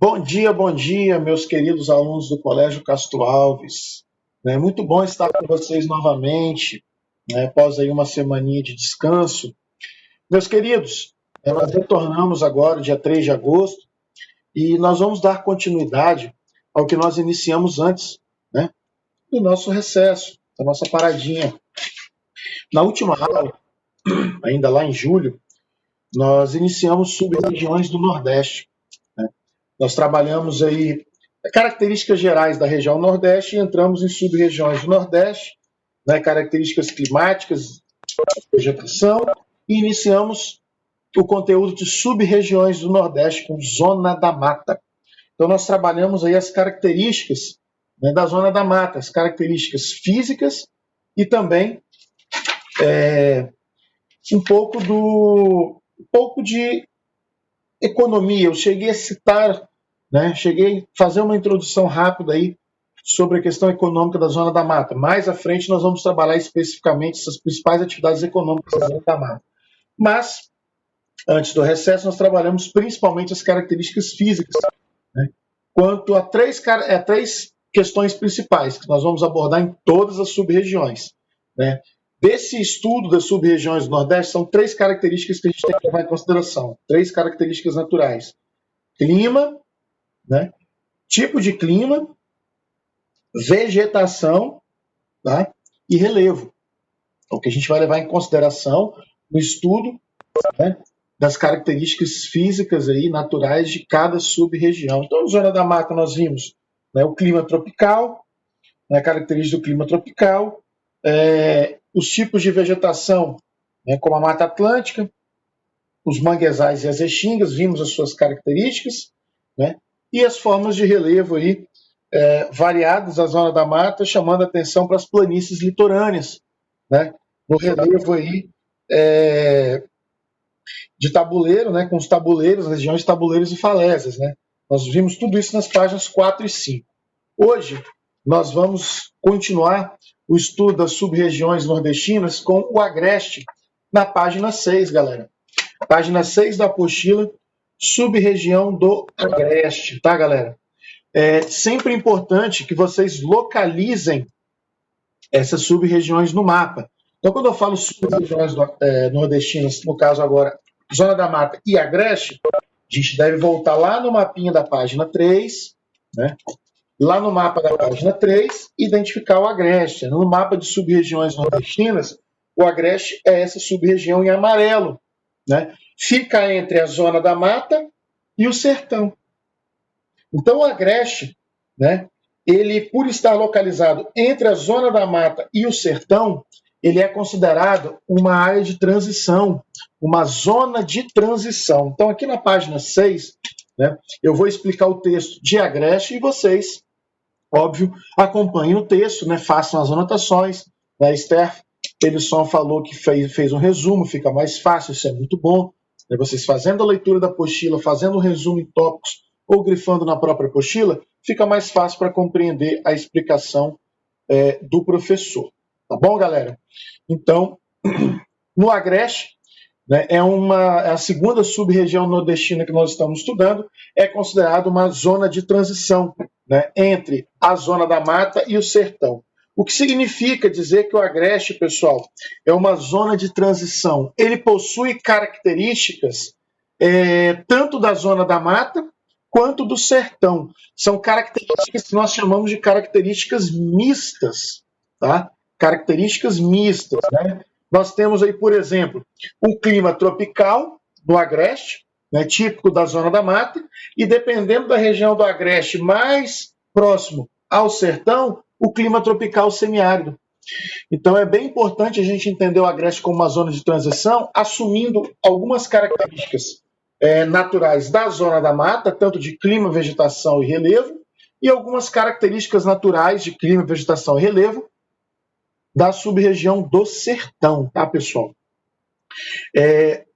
Bom dia, meus queridos alunos do Colégio Castro Alves. É muito bom estar com vocês novamente, após aí uma semaninha de descanso. Meus queridos, nós retornamos agora, dia 3 de agosto, e nós vamos dar continuidade ao que nós iniciamos antes, né, do nosso recesso, da nossa paradinha. Na última aula, ainda lá em julho, nós iniciamos sub-regiões do Nordeste. Nós trabalhamos aí características gerais da região Nordeste e entramos em sub-regiões do Nordeste, características climáticas, vegetação, e iniciamos o conteúdo de sub-regiões do Nordeste com Zona da Mata. Então nós trabalhamos aí as características da Zona da Mata, as características físicas e também um pouco de economia. Eu cheguei a citar, cheguei a fazer uma introdução rápida aí sobre a questão econômica da Zona da Mata. Mais à frente nós vamos trabalhar especificamente essas principais atividades econômicas da Zona da Mata. Mas, antes do recesso, nós trabalhamos principalmente as características físicas, quanto a três questões principais que nós vamos abordar em todas as sub-regiões. Desse estudo das sub-regiões do Nordeste, são três características que a gente tem que levar em consideração. Três características naturais. Clima, tipo de clima, vegetação, e relevo. Então, o que a gente vai levar em consideração no estudo das características físicas aí, naturais de cada sub-região. Então, na Zona da Mata, nós vimos o clima tropical, a característica do clima tropical, os tipos de vegetação, como a Mata Atlântica, os manguezais e as restingas, vimos as suas características, e as formas de relevo aí, variadas da Zona da Mata, chamando a atenção para as planícies litorâneas, no relevo aí, de tabuleiro, com os tabuleiros, as regiões de tabuleiros e falésias. Nós vimos tudo isso nas páginas 4 e 5. Hoje, nós vamos continuar o estudo das sub-regiões nordestinas com o Agreste, na página 6, galera. Página 6 da apostila, sub-região do Agreste, tá, galera? É sempre importante que vocês localizem essas sub-regiões no mapa. Então, quando eu falo sub-regiões nordestinas, no caso agora, Zona da Mata e Agreste, a gente deve voltar lá no mapinha da página 3, lá no mapa da página 3, identificar o Agreste. No mapa de sub-regiões nordestinas, o Agreste é essa sub-região em amarelo. Fica entre a Zona da Mata e o Sertão. Então, o Agreste, ele, por estar localizado entre a Zona da Mata e o Sertão, ele é considerado uma área de transição, uma zona de transição. Então, aqui na página 6, eu vou explicar o texto de Agreste e vocês, óbvio, acompanhem o texto, façam as anotações. A Esther Pelisson falou que fez um resumo, fica mais fácil, isso é muito bom. Vocês fazendo a leitura da apostila, fazendo um resumo em tópicos ou grifando na própria apostila, fica mais fácil para compreender a explicação do professor. Tá bom, galera? Então, no Agreste, é a segunda sub-região nordestina que nós estamos estudando, é considerada uma zona de transição entre a Zona da Mata e o Sertão. O que significa dizer que o Agreste, pessoal, é uma zona de transição. Ele possui características tanto da Zona da Mata quanto do Sertão. São características que nós chamamos de características mistas, tá? Características mistas, Nós temos aí, por exemplo, o clima tropical do Agreste, típico da Zona da Mata, e dependendo da região do Agreste mais próximo ao Sertão, o clima tropical semiárido. Então é bem importante a gente entender o Agreste como uma zona de transição, assumindo algumas características naturais da Zona da Mata, tanto de clima, vegetação e relevo, e algumas características naturais de clima, vegetação e relevo da sub-região do Sertão, tá, pessoal?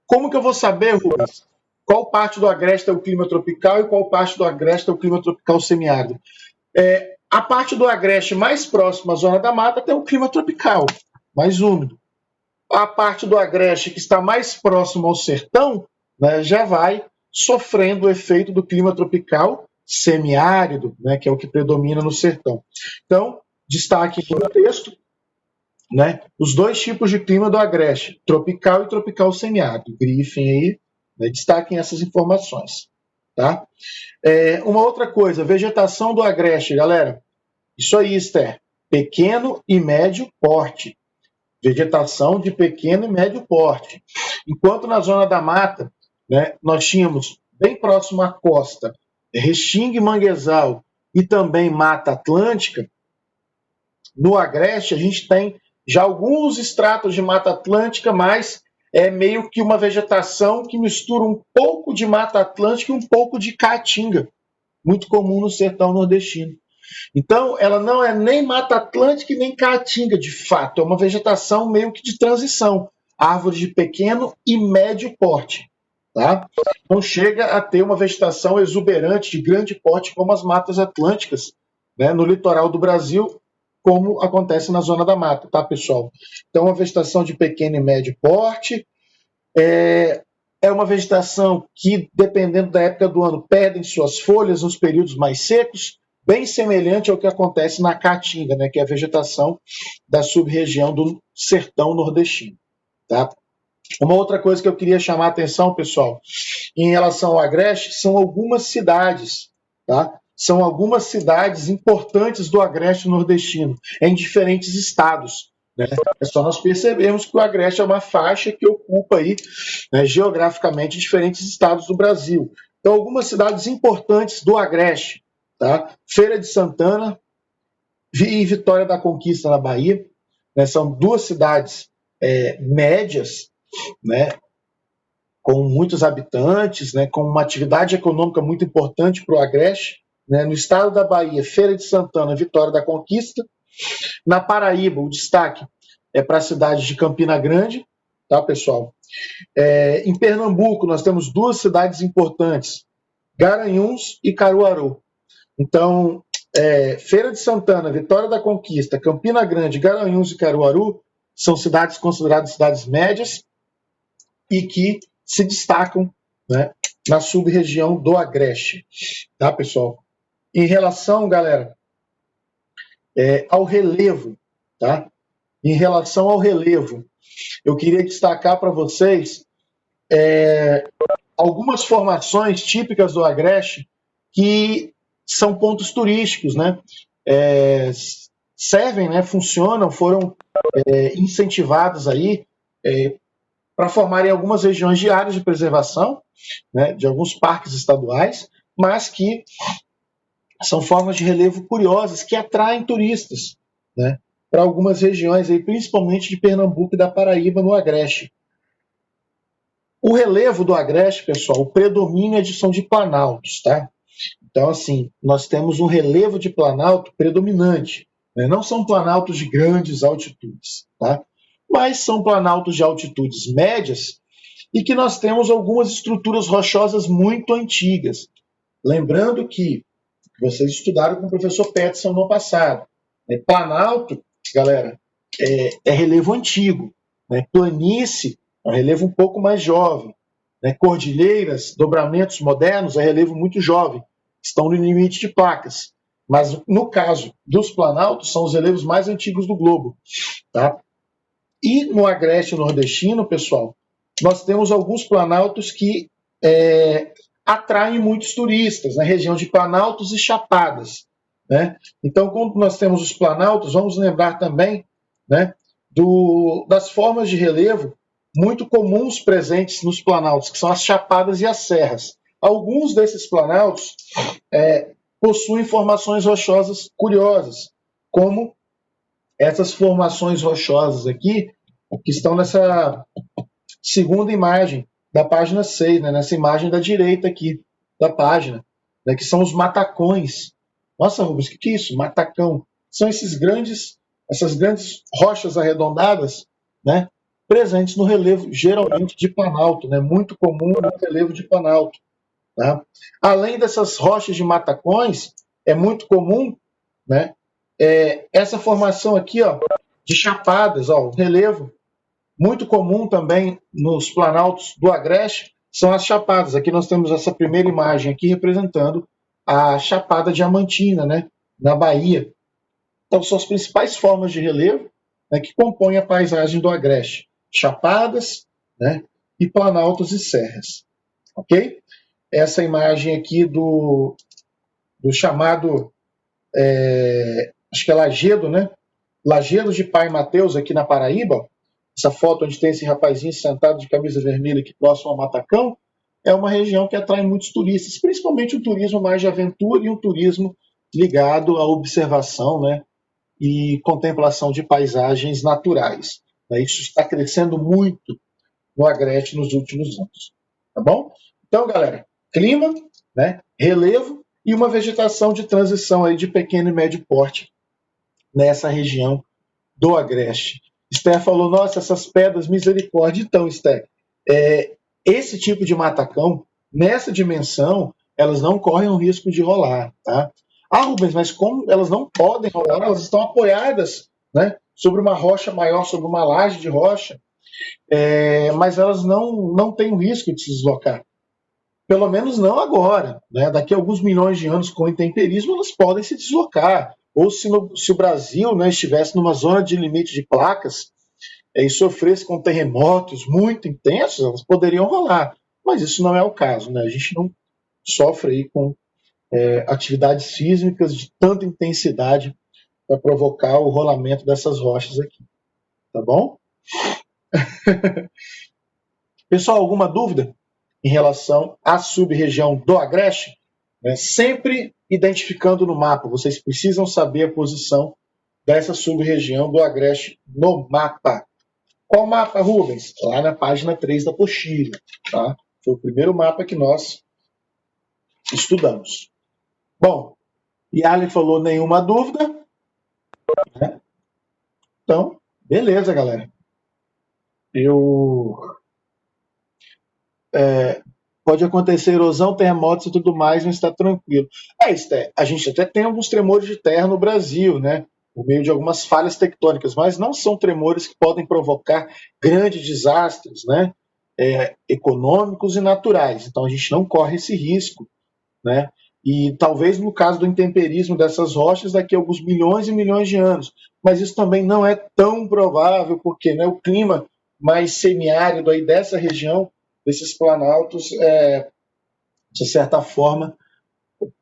Como que eu vou saber, Rubens, qual parte do Agreste é o clima tropical e qual parte do Agreste é o clima tropical semiárido? A parte do Agreste mais próxima à Zona da Mata tem o clima tropical, mais úmido. A parte do Agreste que está mais próximo ao Sertão, já vai sofrendo o efeito do clima tropical semiárido, né, que é o que predomina no sertão. Então, destaque aqui no texto, né, os dois tipos de clima do Agreste, tropical e tropical semiárido. Grifem aí, né, destaquem essas informações. Tá? Uma outra coisa, vegetação do Agreste, galera. Isso aí, Esther. Pequeno e médio porte. Vegetação de pequeno e médio porte. Enquanto na zona da mata, né, nós tínhamos bem próximo à costa, restinga e manguezal e também mata atlântica, no Agreste a gente tem já alguns estratos de mata atlântica, mas é meio que uma vegetação que mistura um pouco de mata atlântica e um pouco de caatinga, muito comum no sertão nordestino. Então, ela não é nem mata atlântica e nem caatinga, de fato. É uma vegetação meio que de transição. Árvore de pequeno e médio porte. Tá? Não chega a ter uma vegetação exuberante de grande porte como as matas atlânticas, né, no litoral do Brasil, como acontece na zona da mata, tá, pessoal? Então, uma vegetação de pequeno e médio porte. É uma vegetação que, dependendo da época do ano, perdem suas folhas nos períodos mais secos, bem semelhante ao que acontece na caatinga, né, que é a vegetação da sub-região do sertão nordestino. Tá? Uma outra coisa que eu queria chamar a atenção, pessoal, em relação ao Agreste, são algumas cidades, tá? São algumas cidades importantes do Agreste nordestino, em diferentes estados. Né? É só nós percebermos que o Agreste é uma faixa que ocupa aí, né, geograficamente diferentes estados do Brasil. Então, algumas cidades importantes do Agreste, tá? Feira de Santana e Vitória da Conquista, na Bahia, né? São duas cidades médias, né, com muitos habitantes, né, com uma atividade econômica muito importante para o Agreste. Né, no estado da Bahia, Feira de Santana, Vitória da Conquista. Na Paraíba, o destaque é para a cidade de Campina Grande, tá, pessoal? Em Pernambuco, nós temos duas cidades importantes, Garanhuns e Caruaru. Então, Feira de Santana, Vitória da Conquista, Campina Grande, Garanhuns e Caruaru são cidades consideradas cidades médias e que se destacam, né, na sub-região do Agreste. Tá, pessoal? Em relação, galera, ao relevo, tá? Em relação ao relevo, eu queria destacar para vocês algumas formações típicas do Agreste que são pontos turísticos, né? Servem, né? Funcionam, foram incentivados aí para formarem algumas regiões de áreas de preservação, né? De alguns parques estaduais, mas que são formas de relevo curiosas que atraem turistas, né, para algumas regiões, aí, principalmente de Pernambuco e da Paraíba, no Agreste. O relevo do Agreste, pessoal, o predomínio são de planaltos. Tá? Então, assim, nós temos um relevo de planalto predominante. Né? Não são planaltos de grandes altitudes, tá? Mas são planaltos de altitudes médias e que nós temos algumas estruturas rochosas muito antigas. Lembrando que vocês estudaram com o professor Peterson no passado. Planalto, galera, é relevo antigo. Né? Planície é um relevo um pouco mais jovem. Né? Cordilheiras, dobramentos modernos, é relevo muito jovem. Estão no limite de placas. Mas, no caso dos planaltos, são os relevos mais antigos do globo. Tá? E no Agreste nordestino, pessoal, nós temos alguns planaltos que atraem muitos turistas, na região de Planaltos e Chapadas. Né? Então, quando nós temos os planaltos, vamos lembrar também, né, das formas de relevo muito comuns presentes nos planaltos, que são as chapadas e as serras. Alguns desses planaltos possuem formações rochosas curiosas, como essas formações rochosas aqui, que estão nessa segunda imagem da página 6, né, nessa imagem da direita aqui da página, né, que são os matacões. Nossa, Rubens, o que é isso? Matacão. São essas grandes rochas arredondadas, né, presentes no relevo, geralmente de planalto, né, muito comum no relevo de planalto. Tá? Além dessas rochas de matacões, é muito comum, né, essa formação aqui, ó, de chapadas, ó, o relevo muito comum também nos planaltos do Agreste são as chapadas. Aqui nós temos essa primeira imagem aqui representando a Chapada Diamantina, né, na Bahia. Então, são as principais formas de relevo, né, que compõem a paisagem do Agreste: chapadas, né, e planaltos e serras. Ok? Essa imagem aqui do chamado, acho que é Lagedo, né? Lagedo de Pai Mateus, aqui na Paraíba. Essa foto onde tem esse rapazinho sentado de camisa vermelha aqui próximo ao Matacão, é uma região que atrai muitos turistas, principalmente o turismo mais de aventura e o turismo ligado à observação, né, e contemplação de paisagens naturais. Isso está crescendo muito no Agreste nos últimos anos. Tá bom? Então, galera, clima, né, relevo e uma vegetação de transição aí de pequeno e médio porte nessa região do Agreste. Esther falou, nossa, essas pedras, misericórdia. Então, Esther, esse tipo de matacão, nessa dimensão, elas não correm o risco de rolar, tá? Ah, Rubens, mas como elas não podem rolar? Elas estão apoiadas, né, sobre uma rocha maior, sobre uma laje de rocha, mas elas não têm o risco de se deslocar. Pelo menos não agora, né? Daqui a alguns milhões de anos com o intemperismo, elas podem se deslocar. Ou se o Brasil, né, estivesse numa zona de limite de placas e sofresse com terremotos muito intensos, elas poderiam rolar. Mas isso não é o caso, né? A gente não sofre aí com atividades sísmicas de tanta intensidade para provocar o rolamento dessas rochas aqui. Tá bom? Pessoal, alguma dúvida em relação à sub-região do Agreste? Sempre identificando no mapa, vocês precisam saber a posição dessa sub-região do Agreste no mapa. Qual mapa, Rubens? Lá na página 3 da apostila. Tá? Foi o primeiro mapa que nós estudamos. Bom, Yali falou nenhuma dúvida. Né? Então, beleza, galera. Pode acontecer erosão, terremotos e tudo mais, mas está tranquilo. Esther, a gente até tem alguns tremores de terra no Brasil, né? Por meio de algumas falhas tectônicas, mas não são tremores que podem provocar grandes desastres, né? Econômicos e naturais. Então a gente não corre esse risco, né? E talvez no caso do intemperismo dessas rochas daqui a alguns milhões e milhões de anos. Mas isso também não é tão provável, porque, né, o clima mais semiárido aí dessa região, desses planaltos, de certa forma,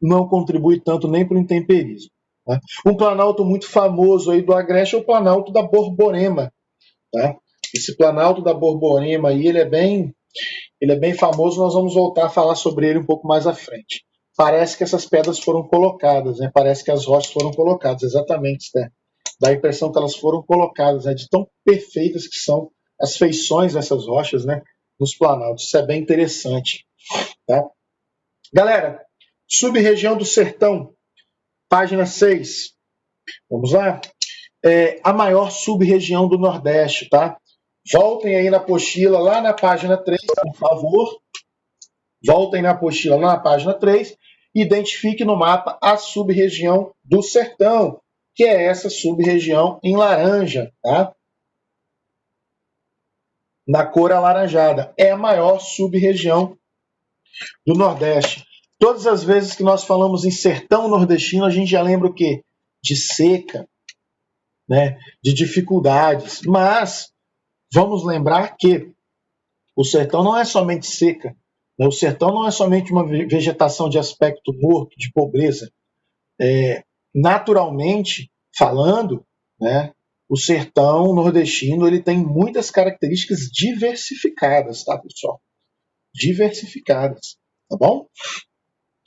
não contribui tanto nem para o intemperismo. Tá? Um planalto muito famoso aí do Agreste é o Planalto da Borborema. Tá? Esse Planalto da Borborema aí, ele é bem famoso, nós vamos voltar a falar sobre ele um pouco mais à frente. Parece que essas pedras foram colocadas, né? Parece que as rochas foram colocadas, exatamente, né? Dá a impressão que elas foram colocadas, né? De tão perfeitas que são as feições dessas rochas, né? Nos planaltos. Isso é bem interessante. Tá? Galera, sub-região do Sertão, página 6. Vamos lá? A maior sub-região do Nordeste, tá? Voltem aí na apostila, lá na página 3, por favor. Voltem na apostila, lá na página 3. Identifique no mapa a sub-região do Sertão, que é essa sub-região em laranja, tá? Na cor alaranjada. É a maior sub-região do Nordeste. Todas as vezes que nós falamos em sertão nordestino, a gente já lembra o quê? De seca, né? De dificuldades. Mas vamos lembrar que o sertão não é somente seca, né? O sertão não é somente uma vegetação de aspecto morto, de pobreza. Naturalmente falando, né? O sertão nordestino ele tem muitas características diversificadas, tá, pessoal? Diversificadas, tá bom?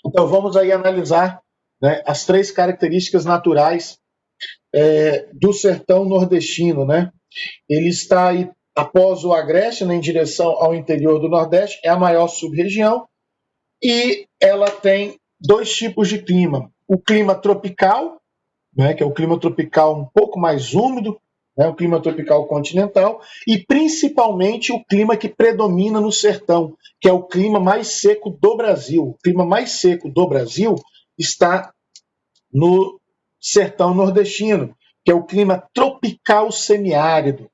Então vamos aí analisar, né, as 3 características naturais do sertão nordestino, né? Ele está aí após o Agreste, né, em direção ao interior do Nordeste, é a maior sub-região e ela tem 2 tipos de clima. O clima tropical, né, que é o clima tropical um pouco mais úmido, né, o clima tropical continental, e principalmente o clima que predomina no sertão, que é o clima mais seco do Brasil. O clima mais seco do Brasil está no sertão nordestino, que é o clima tropical semiárido.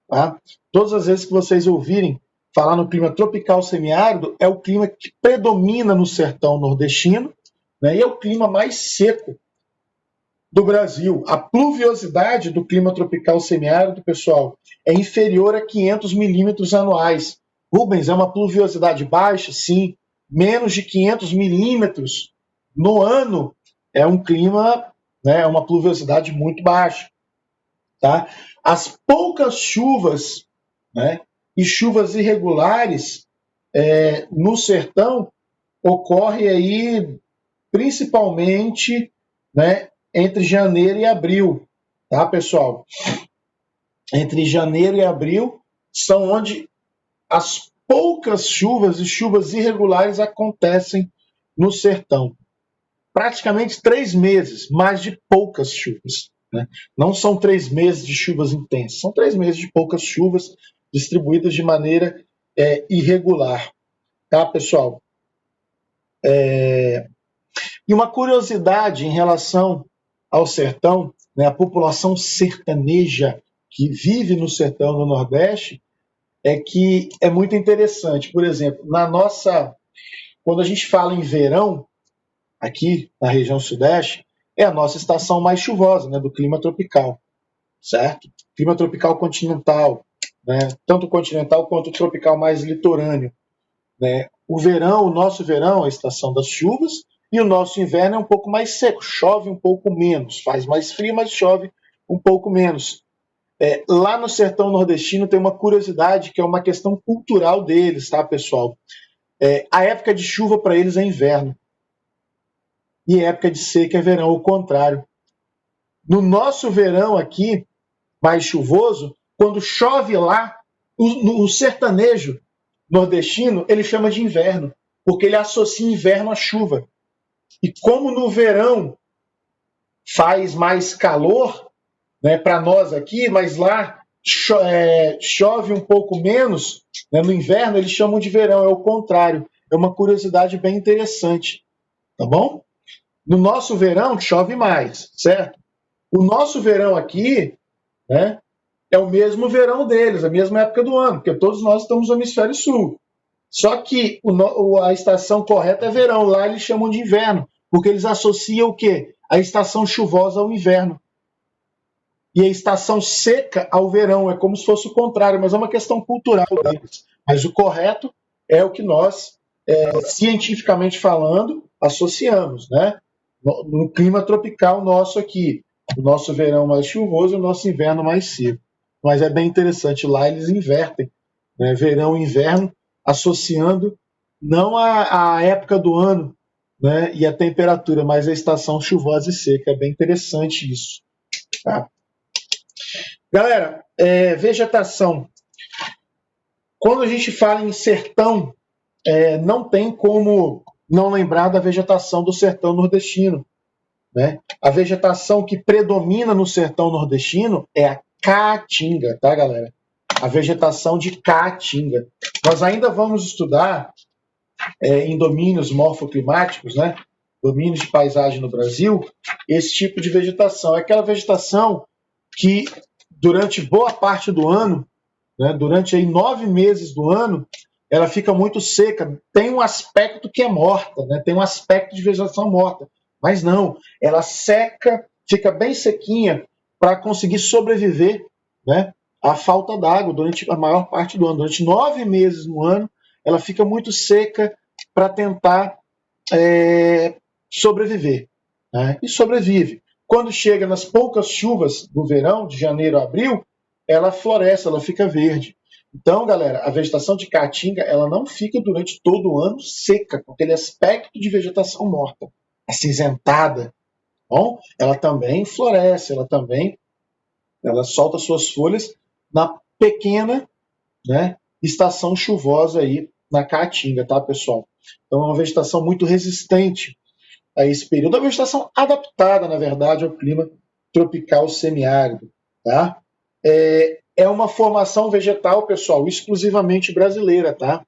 Tá? Todas as vezes que vocês ouvirem falar no clima tropical semiárido, é o clima que predomina no sertão nordestino, né, e é o clima mais seco do Brasil. A pluviosidade do clima tropical semiárido, pessoal, é inferior a 500 milímetros anuais. Rubens, é uma pluviosidade baixa? Sim. Menos de 500 milímetros no ano é um clima, né, é uma pluviosidade muito baixa. Tá? As poucas chuvas, né, e chuvas irregulares no sertão ocorre aí principalmente, né, entre janeiro e abril, tá, pessoal? Entre janeiro e abril são onde as poucas chuvas e chuvas irregulares acontecem no sertão. Praticamente 3 meses, mas de poucas chuvas, né? Não são 3 meses de chuvas intensas, são 3 meses de poucas chuvas distribuídas de maneira irregular, tá, pessoal? E uma curiosidade em relação ao sertão, né, a população sertaneja que vive no sertão do Nordeste, é que é muito interessante. Por exemplo, quando a gente fala em verão, aqui na região sudeste, é a nossa estação mais chuvosa, né, do clima tropical, certo? Clima tropical continental, né, tanto continental quanto tropical mais litorâneo, né? O nosso verão é a estação das chuvas, e o nosso inverno é um pouco mais seco, chove um pouco menos, faz mais frio, mas chove um pouco menos. Lá no sertão nordestino tem uma curiosidade que é uma questão cultural deles, tá, pessoal? A época de chuva para eles é inverno, e a época de seca é verão, o contrário. No nosso verão aqui, mais chuvoso, quando chove lá, o sertanejo nordestino ele chama de inverno, porque ele associa inverno à chuva. E como no verão faz mais calor, né, para nós aqui, mas lá chove um pouco menos, né, no inverno eles chamam de verão, é o contrário. É uma curiosidade bem interessante, tá bom? No nosso verão chove mais, certo? O nosso verão aqui, né, é o mesmo verão deles, a mesma época do ano, porque todos nós estamos no hemisfério sul. Só que a estação correta é verão, lá eles chamam de inverno, porque eles associam o quê? A estação chuvosa ao inverno. E a estação seca ao verão, é como se fosse o contrário, mas é uma questão cultural deles. Mas o correto é o que nós, cientificamente falando, associamos, né? No clima tropical nosso aqui, o nosso verão mais chuvoso e o nosso inverno mais seco. Mas é bem interessante, lá eles invertem, né? Verão e inverno, associando não a época do ano, né, e a temperatura, mas a estação chuvosa e seca. É bem interessante isso. Tá? Galera, vegetação. Quando a gente fala em sertão, não tem como não lembrar da vegetação do sertão nordestino, né? A vegetação que predomina no sertão nordestino é a caatinga, tá, galera? A vegetação de caatinga. Nós ainda vamos estudar em domínios morfoclimáticos, né, domínios de paisagem no Brasil, esse tipo de vegetação. É aquela vegetação que, durante boa parte do ano, né, durante aí 9 meses do ano, ela fica muito seca. Tem um aspecto que é morta, né, tem um aspecto de vegetação morta. Mas não, ela seca, fica bem sequinha para conseguir sobreviver, né, à falta d'água durante a maior parte do ano. Durante 9 meses no ano, ela fica muito seca para tentar sobreviver, né? E sobrevive. Quando chega nas poucas chuvas do verão, de janeiro a abril, ela floresce, ela fica verde. Então, galera, a vegetação de caatinga ela não fica durante todo o ano seca, com aquele aspecto de vegetação morta, acinzentada. Bom, ela também floresce, ela solta suas folhas na pequena, né, estação chuvosa aí na caatinga, tá, pessoal? Então é uma vegetação muito resistente a esse período. É uma vegetação adaptada, na verdade, ao clima tropical semiárido, tá? É uma formação vegetal, pessoal, exclusivamente brasileira, tá?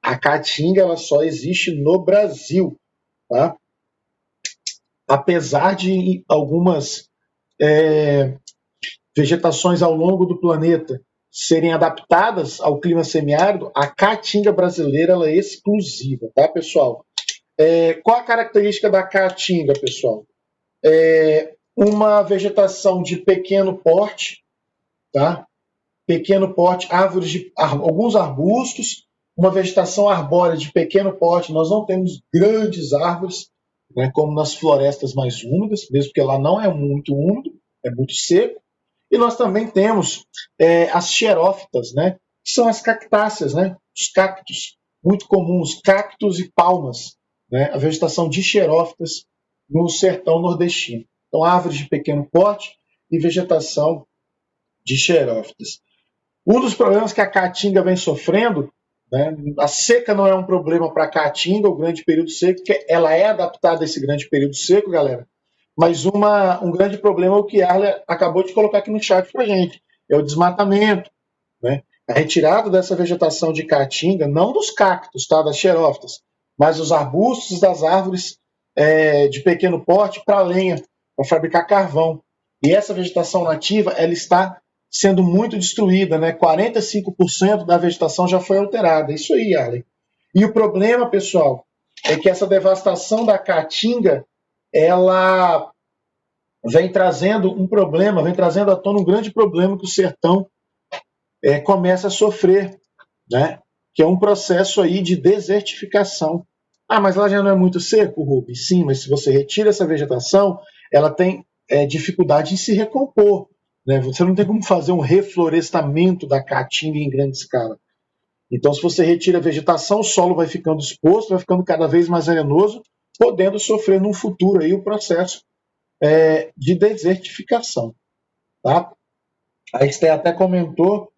A caatinga ela só existe no Brasil, tá? Apesar de algumas vegetações ao longo do planeta serem adaptadas ao clima semiárido, a caatinga brasileira ela é exclusiva, tá, pessoal? Qual a característica da caatinga, pessoal? Uma vegetação de pequeno porte, tá? Pequeno porte, alguns arbustos, uma vegetação arbórea de pequeno porte. Nós não temos grandes árvores, né, como nas florestas mais úmidas, mesmo que lá não é muito úmido, é muito seco. E nós também temos as xerófitas, né, que são as cactáceas, né, os cactos, muito comuns, cactos e palmas, né, a vegetação de xerófitas no sertão nordestino. Então, árvores de pequeno porte e vegetação de xerófitas. Um dos problemas que a caatinga vem sofrendo, né, a seca não é um problema para a caatinga, o grande período seco, porque ela é adaptada a esse grande período seco, galera, mas um grande problema é o que a Arla acabou de colocar aqui no chat para a gente, é o desmatamento, né? A retirada dessa vegetação de caatinga, não dos cactos, tá, das xerófitas, mas os arbustos das árvores de pequeno porte para lenha, para fabricar carvão. E essa vegetação nativa, ela está sendo muito destruída, né? 45% da vegetação já foi alterada. Isso aí, Arlen. E o problema, pessoal, é que essa devastação da caatinga, ela vem trazendo um problema, vem trazendo à tona um grande problema que o sertão começa a sofrer, né? Que é um processo aí de desertificação. Ah, mas lá já não é muito seco, Rubens? Sim, mas se você retira essa vegetação, ela tem dificuldade em se recompor. Né? Você não tem como fazer um reflorestamento da caatinga em grande escala. Então, se você retira a vegetação, o solo vai ficando exposto, vai ficando cada vez mais arenoso, podendo sofrer no futuro aí o processo de desertificação. Tá? A Esther até comentou,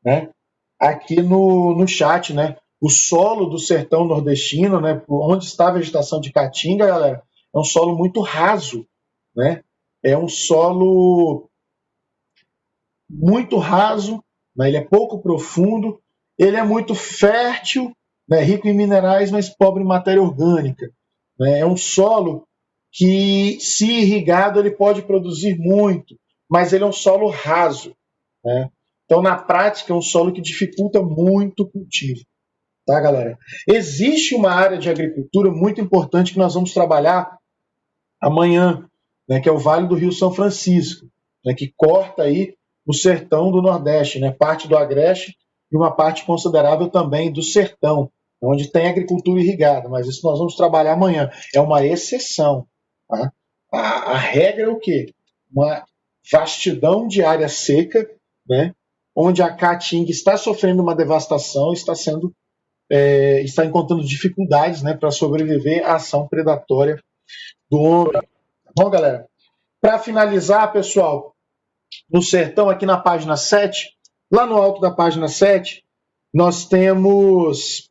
né, aqui no chat, né, o solo do sertão nordestino, né, onde está a vegetação de caatinga, galera, é um solo muito raso, né? É um solo muito raso, né? Ele é pouco profundo, ele é muito fértil, né? Rico em minerais, mas pobre em matéria orgânica. Né? É um solo que, se irrigado, ele pode produzir muito, mas ele é um solo raso. Né? Então, na prática, é um solo que dificulta muito o cultivo. Tá, galera? Existe uma área de agricultura muito importante que nós vamos trabalhar amanhã, né, que é o Vale do Rio São Francisco, né, que corta aí o sertão do Nordeste, né, parte do Agreste e uma parte considerável também do sertão, onde tem agricultura irrigada, mas isso nós vamos trabalhar amanhã. É uma exceção. Tá? A regra é o quê? Uma vastidão de área seca, né, onde a caatinga está sofrendo uma devastação, está encontrando dificuldades, né, para sobreviver à ação predatória do homem. Tá bom, galera? Para finalizar, pessoal, no sertão, aqui na página 7, lá no alto da página 7, nós temos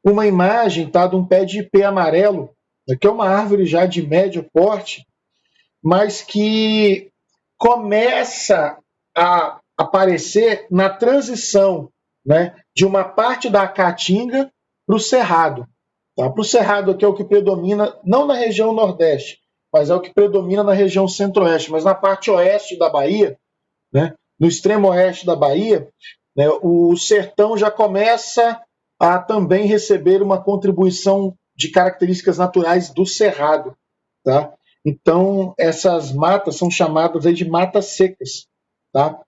uma imagem, tá, de um pé de ipê amarelo, que é uma árvore já de médio porte, mas que começa a aparecer na transição, né, de uma parte da caatinga para o cerrado. Tá? Para o cerrado aqui é o que predomina, não na região nordeste, mas é o que predomina na região centro-oeste. Mas na parte oeste da Bahia, né, no extremo oeste da Bahia, né, o sertão já começa a também receber uma contribuição de características naturais do cerrado. Tá? Então, essas matas são chamadas aí de matas secas. Tá?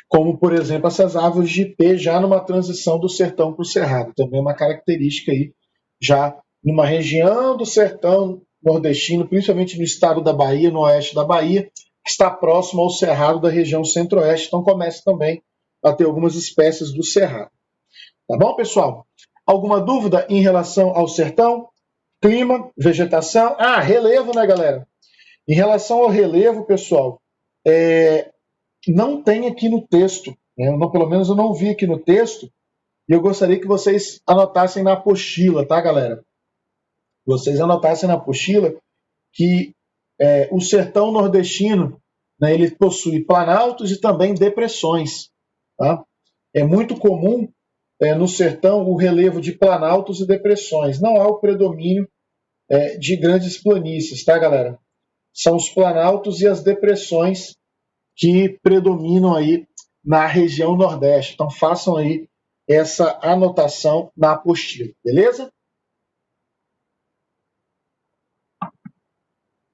Como, por exemplo, essas árvores de ipê já numa transição do sertão para o cerrado. Também é uma característica aí, já numa região do sertão nordestino, principalmente no estado da Bahia, no oeste da Bahia, que está próximo ao cerrado da região centro-oeste. Então começa também a ter algumas espécies do cerrado. Tá bom, pessoal? Alguma dúvida em relação ao sertão? Clima, vegetação? Ah, relevo, né, galera? Em relação ao relevo, pessoal, não tem aqui no texto, né? Pelo menos eu não vi aqui no texto, e eu gostaria que vocês anotassem na apostila, tá, galera? Vocês anotassem na apostila que o sertão nordestino, né, ele possui planaltos e também depressões. Tá? É muito comum no sertão o relevo de planaltos e depressões. Não há o predomínio de grandes planícies, tá, galera? São os planaltos e as depressões que predominam aí na região nordeste. Então façam aí essa anotação na apostila, beleza?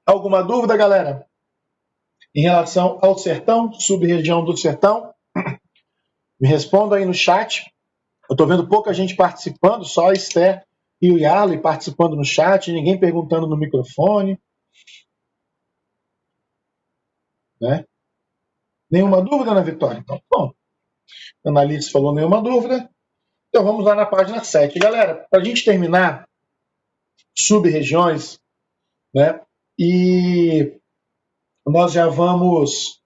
Alguma dúvida, galera? Em relação ao sertão, sub-região do sertão? Me responda aí no chat. Eu estou vendo pouca gente participando, só a Esther e o Yarley participando no chat, ninguém perguntando no microfone. Né? Nenhuma dúvida, Ana Vitória? Então, bom. A Annalise falou nenhuma dúvida. Então vamos lá na página 7. Galera, para a gente terminar, sub-regiões, né? E nós já vamos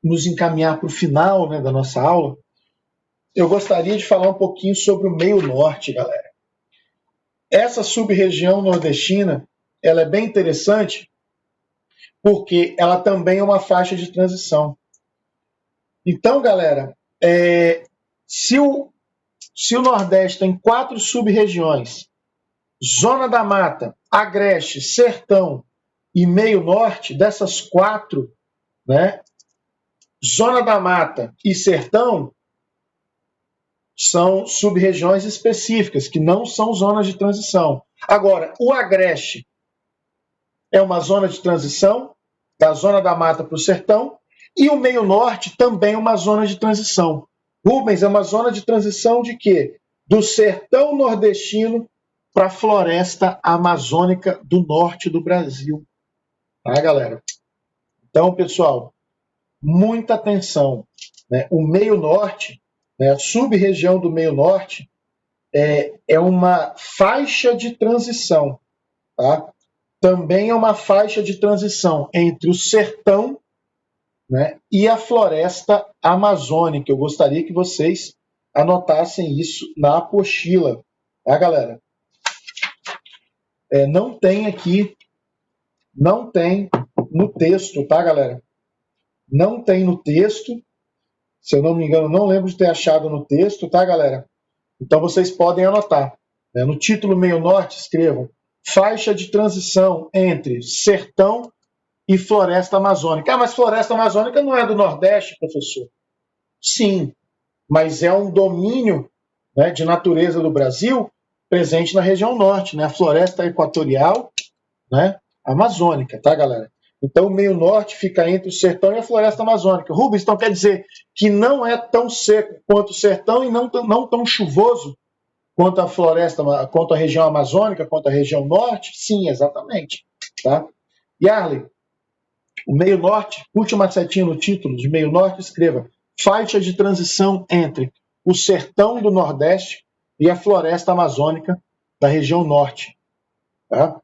nos encaminhar para o final, né, da nossa aula. Eu gostaria de falar um pouquinho sobre o meio norte, galera. Essa sub-região nordestina, ela é bem interessante porque ela também é uma faixa de transição. Então, galera, se o Nordeste tem 4 sub-regiões, Zona da Mata, Agreste, Sertão e Meio Norte, dessas 4, né, Zona da Mata e Sertão são sub-regiões específicas, que não são zonas de transição. Agora, o Agreste é uma zona de transição, da Zona da Mata para o Sertão, e o Meio Norte também é uma zona de transição. Rubens, é uma zona de transição de quê? Do sertão nordestino para a floresta amazônica do norte do Brasil. Tá, galera? Então, pessoal, muita atenção. Né? O Meio Norte, né, a sub-região do Meio Norte, é uma faixa de transição. Tá? Também é uma faixa de transição entre o sertão, né, e a floresta amazônica. Eu gostaria que vocês anotassem isso na apostila, tá, galera? Não tem aqui, não tem no texto, tá, galera? Não tem no texto, se eu não me engano, não lembro de ter achado no texto, tá, galera? Então vocês podem anotar. Né? No título Meio Norte, escrevam faixa de transição entre sertão e floresta amazônica. Ah, mas floresta amazônica não é do Nordeste, professor? Sim, mas é um domínio, né, de natureza do Brasil presente na região norte, né, a floresta equatorial, né, amazônica, tá, galera? Então, o meio norte fica entre o sertão e a floresta amazônica. Rubens, então quer dizer que não é tão seco quanto o sertão e não tão chuvoso quanto a floresta, quanto a região amazônica, quanto a região norte? Sim, exatamente. Tá? Yarley, o meio norte, última setinha no título de meio norte, escreva faixa de transição entre o sertão do Nordeste e a floresta amazônica da região norte. Tá?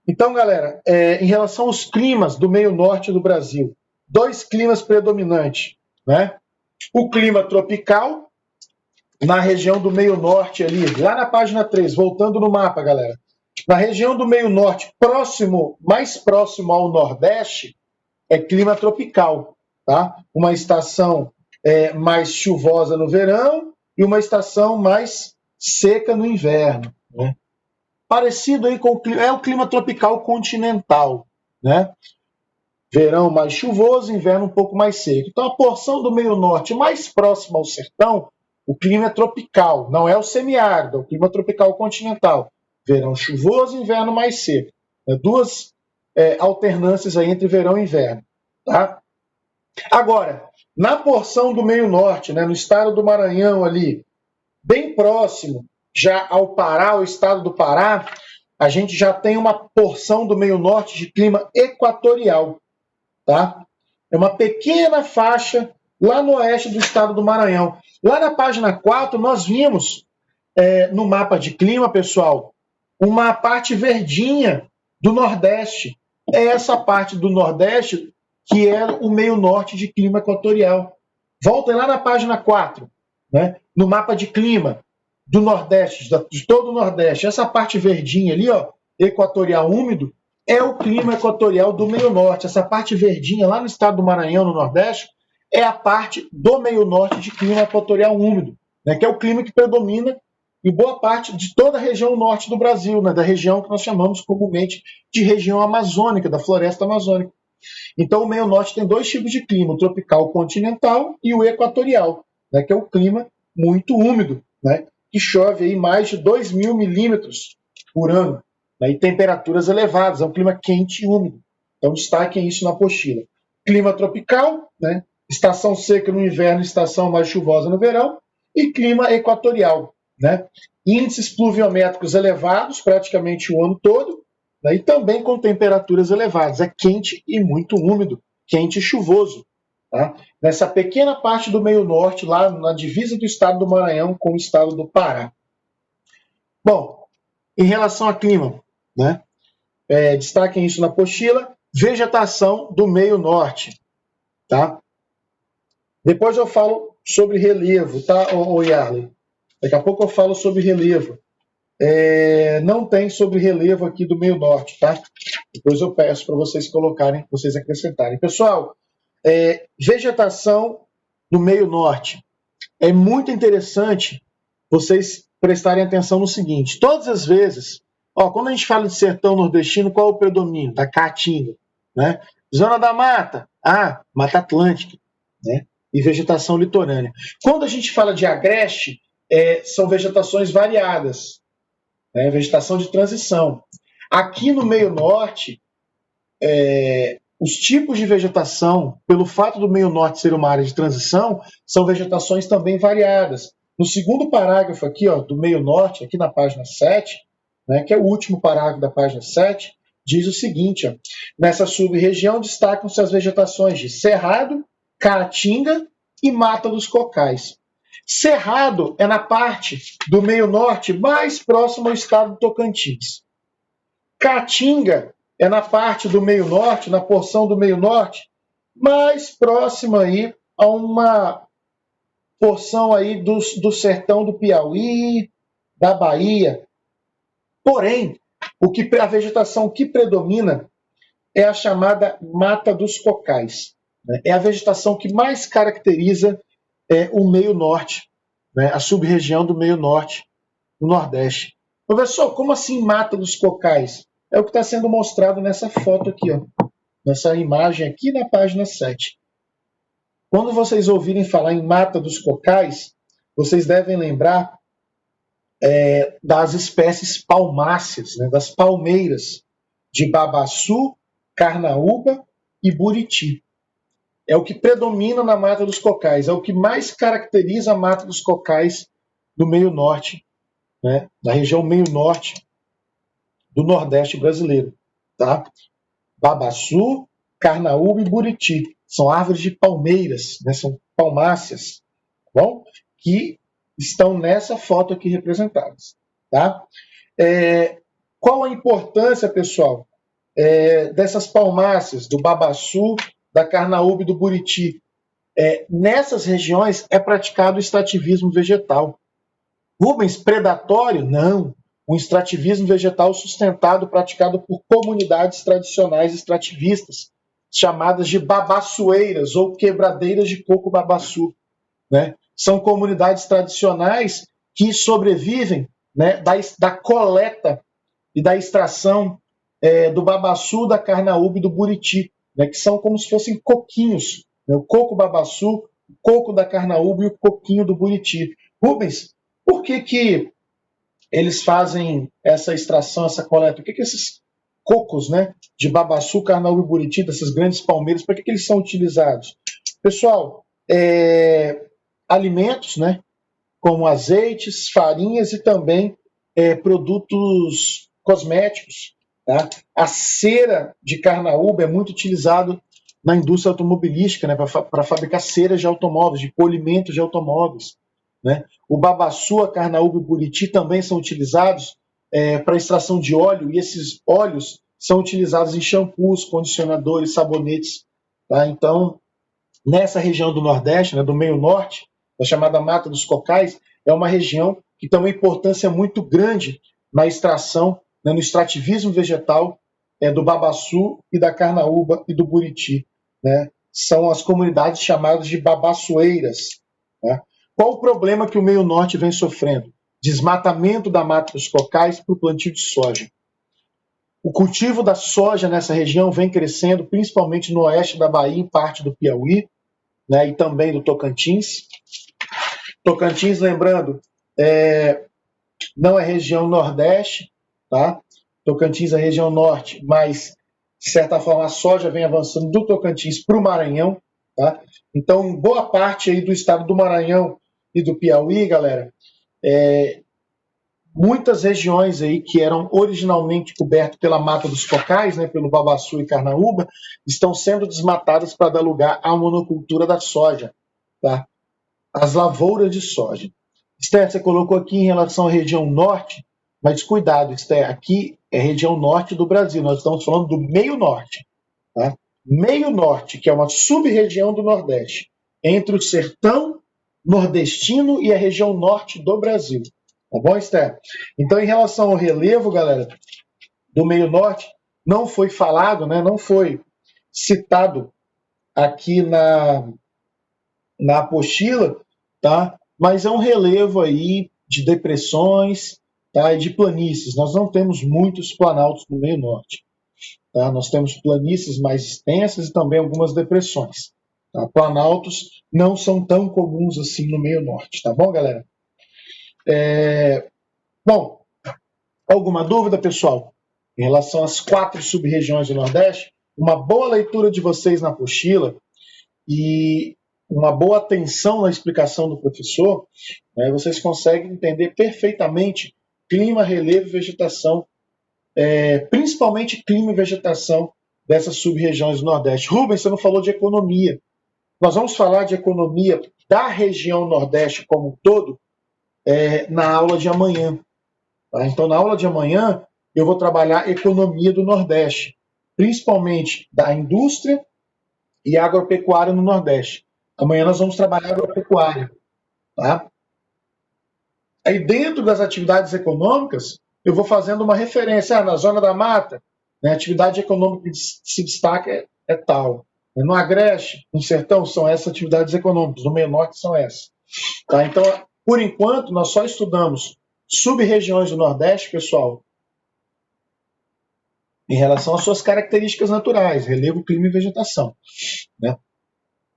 Então, galera, em relação aos climas do meio norte do Brasil, 2 climas predominantes. Né? O clima tropical, na região do meio norte ali, lá na página 3, voltando no mapa, galera. Na região do meio norte, mais próximo ao nordeste, é clima tropical. Tá? Uma estação mais chuvosa no verão e uma estação mais seca no inverno. Né? Parecido aí com o clima tropical continental. Né? Verão mais chuvoso, inverno um pouco mais seco. Então, a porção do meio norte mais próxima ao sertão, o clima é tropical, não é o semiárido, é o clima tropical continental. Verão chuvoso, inverno mais seco. 2 alternâncias aí entre verão e inverno. Tá? Agora, na porção do meio norte, né, no estado do Maranhão ali, bem próximo já ao Pará, ao estado do Pará, a gente já tem uma porção do meio norte de clima equatorial. Tá? É uma pequena faixa lá no oeste do estado do Maranhão. Lá na página 4, nós vimos no mapa de clima, pessoal, uma parte verdinha do Nordeste. É essa parte do Nordeste que é o meio norte de clima equatorial. Voltem lá na página 4, né? No mapa de clima do Nordeste, de todo o Nordeste. Essa parte verdinha ali, ó, equatorial úmido, é o clima equatorial do meio norte. Essa parte verdinha lá no estado do Maranhão, no Nordeste, é a parte do meio norte de clima equatorial úmido, né, que é o clima que predomina em boa parte de toda a região norte do Brasil, né, da região que nós chamamos comumente de região amazônica, da floresta amazônica. Então, o meio norte tem 2 tipos de clima, o tropical continental e o equatorial, né, que é o clima muito úmido, né, que chove aí mais de 2.000 milímetros por ano. né, e temperaturas elevadas, é um clima quente e úmido. Então destaquem isso na apostila. Clima tropical, né, estação seca no inverno, estação mais chuvosa no verão, e clima equatorial, né, índices pluviométricos elevados praticamente o ano todo, né, e também com temperaturas elevadas. É quente e muito úmido, quente e chuvoso. Tá? Nessa pequena parte do meio norte, lá na divisa do estado do Maranhão com o estado do Pará. Bom, em relação ao clima, né, destaquem isso na apostila, vegetação do meio norte. Tá? Depois eu falo sobre relevo, tá, Yarley? Daqui a pouco eu falo sobre relevo. Não tem sobre relevo aqui do meio norte, tá? Depois eu peço para vocês colocarem, vocês acrescentarem. Pessoal, vegetação do meio norte. É muito interessante vocês prestarem atenção no seguinte: todas as vezes, quando a gente fala de sertão nordestino, qual é o predomínio? Da caatinga, né? Zona da mata, Mata Atlântica, né? E vegetação litorânea. Quando a gente fala de agreste, são vegetações variadas, né? Vegetação de transição. Aqui no meio norte, os tipos de vegetação, pelo fato do meio norte ser uma área de transição, são vegetações também variadas. No segundo parágrafo aqui, do meio norte, aqui na página 7, né, que é o último parágrafo da página 7, diz o seguinte: nessa sub-região destacam-se as vegetações de cerrado, caatinga e mata dos cocais. Cerrado é na parte do meio norte mais próximo ao estado do Tocantins. Caatinga é na parte do meio norte, na porção do meio norte, mais próxima aí a uma porção aí do sertão do Piauí, da Bahia. Porém, a vegetação que predomina é a chamada mata dos cocais. Né? É a vegetação que mais caracteriza o meio norte, né? A sub-região do meio norte, do Nordeste. Professor, como assim mata dos cocais? É o que está sendo mostrado nessa foto aqui, nessa imagem aqui na página 7. Quando vocês ouvirem falar em mata dos cocais, vocês devem lembrar das espécies palmáceas, né, das palmeiras, de babaçu, carnaúba e buriti. É o que predomina na mata dos cocais, é o que mais caracteriza a mata dos cocais do meio norte, né, da região meio norte do Nordeste brasileiro. Tá? Babaçu, carnaúba e buriti. São árvores de palmeiras, né? São palmáceas, tá bom? Que estão nessa foto aqui representadas. Tá? Qual a importância, pessoal, dessas palmáceas, do babaçu, da carnaúba e do buriti? Nessas regiões é praticado o extrativismo vegetal. Rubens, predatório? Não. Um extrativismo vegetal sustentado, praticado por comunidades tradicionais extrativistas, chamadas de babaçoeiras ou quebradeiras de coco babaçu. Né? São comunidades tradicionais que sobrevivem, né, da coleta e da extração do babaçu, da carnaúba e do buriti, né, que são como se fossem coquinhos. Né? O coco babaçu, o coco da carnaúba e o coquinho do buriti. Rubens, por que eles fazem essa extração, essa coleta? Por que esses cocos, né, de babaçu, carnaúba e buriti, dessas grandes palmeiras, para que eles são utilizados? Pessoal, alimentos, né, como azeites, farinhas e também produtos cosméticos. Tá? A cera de carnaúba é muito utilizado na indústria automobilística, né, para fabricar ceras de automóveis, de polimentos de automóveis. Né? O babaçu, a carnaúba e o buriti também são utilizados para extração de óleo, e esses óleos são utilizados em shampoos, condicionadores, sabonetes. Tá? Então, nessa região do Nordeste, né, do meio norte, a chamada Mata dos Cocais, é uma região que tem uma importância muito grande na extração, né, no extrativismo vegetal do babaçu e da carnaúba e do buriti. Né? São as comunidades chamadas de babaçoeiras. Né? Qual o problema que o meio norte vem sofrendo? Desmatamento da mata dos cocais para o plantio de soja. O cultivo da soja nessa região vem crescendo, principalmente no oeste da Bahia, em parte do Piauí, né, e também do Tocantins. Tocantins, lembrando, não é região nordeste, tá? Tocantins é a região norte, mas, de certa forma, a soja vem avançando do Tocantins para o Maranhão. Tá? Então, boa parte aí do estado do Maranhão e do Piauí, galera, muitas regiões aí que eram originalmente cobertas pela mata dos cocais, né, pelo babaçu e carnaúba, estão sendo desmatadas para dar lugar à monocultura da soja, tá? As lavouras de soja. Esther, você colocou aqui em relação à região norte, mas cuidado, Esther, aqui é região norte do Brasil, nós estamos falando do meio norte, tá? Meio norte, que é uma sub-região do Nordeste, entre o sertão nordestino e a região norte do Brasil. Tá bom, Esther? Então, em relação ao relevo, galera, do meio norte, não foi falado, né, não foi citado aqui na apostila, tá? Mas é um relevo aí de depressões, tá? E de planícies. Nós não temos muitos planaltos no meio norte. Tá? Nós temos planícies mais extensas e também algumas depressões. Tá? Planaltos não são tão comuns assim no meio norte, tá bom, galera? Bom, alguma dúvida, pessoal? Em relação às 4 sub-regiões do Nordeste, uma boa leitura de vocês na apostila e uma boa atenção na explicação do professor, né, vocês conseguem entender perfeitamente clima, relevo e vegetação, principalmente clima e vegetação dessas sub-regiões do Nordeste. Rubens, você não falou de economia. Nós vamos falar de economia da região Nordeste como um todo na aula de amanhã. Tá? Então, na aula de amanhã, eu vou trabalhar economia do Nordeste, principalmente da indústria e agropecuária no Nordeste. Amanhã nós vamos trabalhar agropecuária. Tá? Aí, dentro das atividades econômicas, eu vou fazendo uma referência. Na Zona da Mata, né, a atividade econômica que se destaca é tal. No Agreste, no Sertão, são essas atividades econômicas. No Meio Norte, são essas. Tá? Então, por enquanto, nós só estudamos sub-regiões do Nordeste, pessoal, em relação às suas características naturais, relevo, clima e vegetação. Né?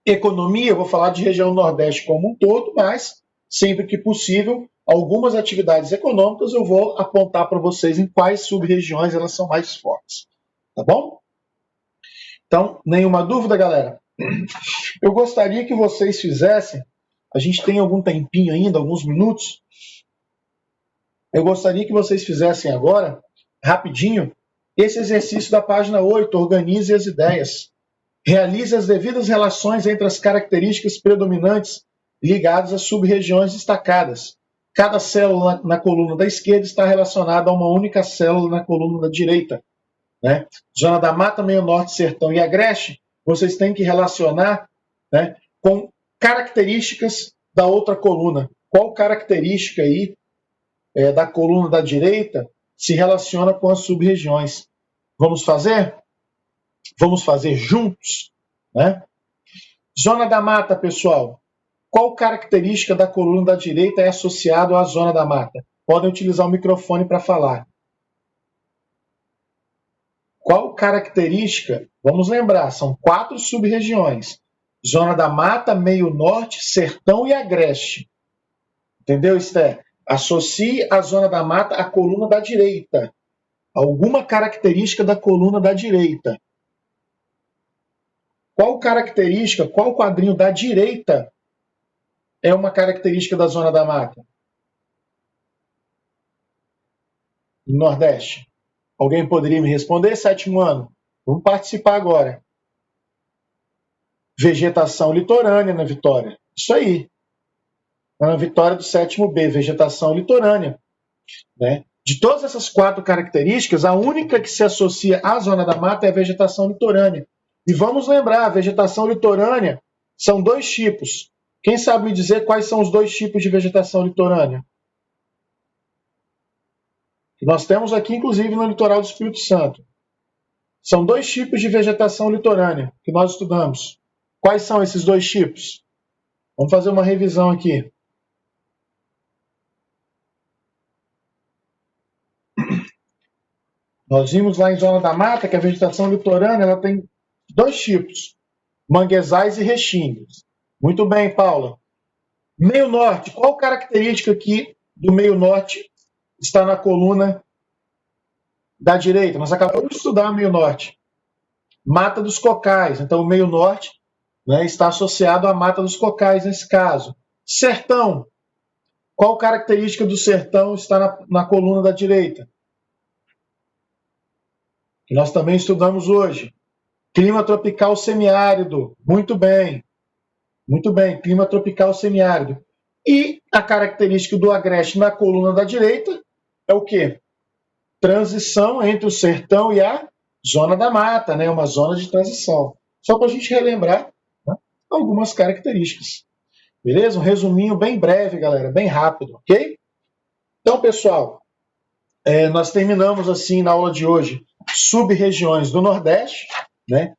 Economia, eu vou falar de região Nordeste como um todo, mas, sempre que possível, algumas atividades econômicas eu vou apontar para vocês em quais sub-regiões elas são mais fortes. Tá bom? Então, nenhuma dúvida, galera? Eu gostaria que vocês fizessem, a gente tem algum tempinho ainda, alguns minutos, eu gostaria que vocês fizessem agora, rapidinho, esse exercício da página 8, organize as ideias. Realize as devidas relações entre as características predominantes ligadas às sub-regiões destacadas. Cada célula na coluna da esquerda está relacionada a uma única célula na coluna da direita. Né? Zona da Mata, Meio Norte, Sertão e Agreste, vocês têm que relacionar, né, com características da outra coluna. Qual característica aí da coluna da direita se relaciona com as sub-regiões? Vamos fazer? Vamos fazer juntos? Né? Zona da Mata, pessoal. Qual característica da coluna da direita é associada à Zona da Mata? Podem utilizar o microfone para falar. Qual característica? Vamos lembrar, são 4 sub-regiões. Zona da Mata, Meio Norte, Sertão e Agreste. Entendeu, Esther? Associe a Zona da Mata à coluna da direita. Alguma característica da coluna da direita. Qual característica, qual quadrinho da direita é uma característica da Zona da Mata? No Nordeste. Alguém poderia me responder? 7º ano. Vamos participar agora. Vegetação litorânea na Vitória. Isso aí. Na Vitória do 7º B, vegetação litorânea. Né? De todas essas 4 características, a única que se associa à Zona da Mata é a vegetação litorânea. E vamos lembrar, a vegetação litorânea são 2 tipos. Quem sabe me dizer quais são os 2 tipos de vegetação litorânea? Que nós temos aqui, inclusive, no litoral do Espírito Santo. São 2 tipos de vegetação litorânea que nós estudamos. Quais são esses 2 tipos? Vamos fazer uma revisão aqui. Nós vimos lá em Zona da Mata que a vegetação litorânea ela tem 2 tipos, manguezais e restingas. Muito bem, Paula. Meio Norte, qual característica aqui do Meio Norte está na coluna da direita, nós acabamos de estudar meio norte. Mata dos Cocais, então o meio norte, né, está associado à Mata dos Cocais nesse caso. Sertão, qual característica do sertão está na coluna da direita? Que nós também estudamos hoje. Clima tropical semiárido, muito bem, clima tropical semiárido. E a característica do agreste na coluna da direita é o quê? Transição entre o sertão e a zona da mata, né? Uma zona de transição. Só para a gente relembrar, né, algumas características. Beleza? Um resuminho bem breve, galera, bem rápido, ok? Então, pessoal, nós terminamos assim na aula de hoje sub-regiões do Nordeste, né?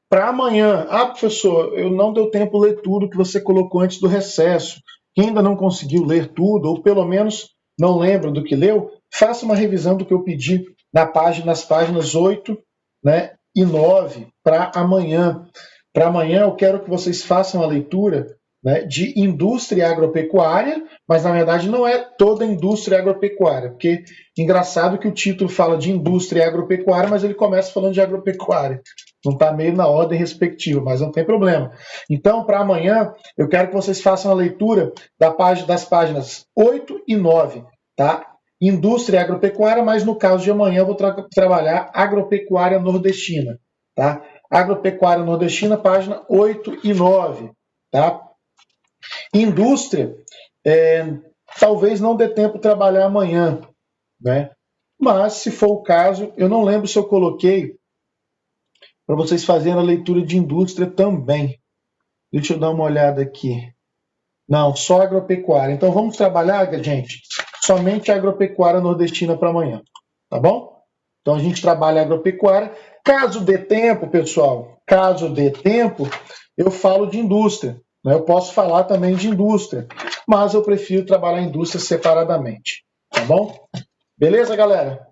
Para amanhã, professor, eu não deu tempo de ler tudo que você colocou antes do recesso. Quem ainda não conseguiu ler tudo, ou pelo menos não lembra do que leu, faça uma revisão do que eu pedi nas páginas 8, né, e 9 para amanhã. Para amanhã eu quero que vocês façam a leitura, né, de indústria agropecuária, mas na verdade não é toda a indústria agropecuária, porque engraçado que o título fala de indústria agropecuária, mas ele começa falando de agropecuária. Não está meio na ordem respectiva, mas não tem problema. Então, para amanhã, eu quero que vocês façam a leitura das páginas 8 e 9, tá? Indústria agropecuária, mas no caso de amanhã eu vou trabalhar agropecuária nordestina, tá? Agropecuária nordestina, página 8 e 9, tá? Indústria, talvez não dê tempo de trabalhar amanhã, né? Mas, se for o caso, eu não lembro se eu coloquei para vocês fazerem a leitura de indústria também. Deixa eu dar uma olhada aqui. Não, só agropecuária. Então vamos trabalhar, gente, somente a agropecuária nordestina para amanhã, tá bom? Então a gente trabalha a agropecuária. Caso dê tempo, pessoal, eu falo de indústria. Né? Eu posso falar também de indústria, mas eu prefiro trabalhar a indústria separadamente, tá bom? Beleza, galera?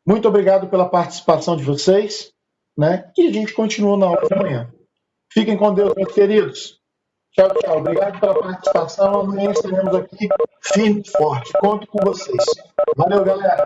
Muito obrigado pela participação de vocês, né? E a gente continua na aula de amanhã. Fiquem com Deus, meus queridos. Tchau, tchau. Obrigado pela participação. Amanhã estaremos aqui firme e forte. Conto com vocês. Valeu, galera.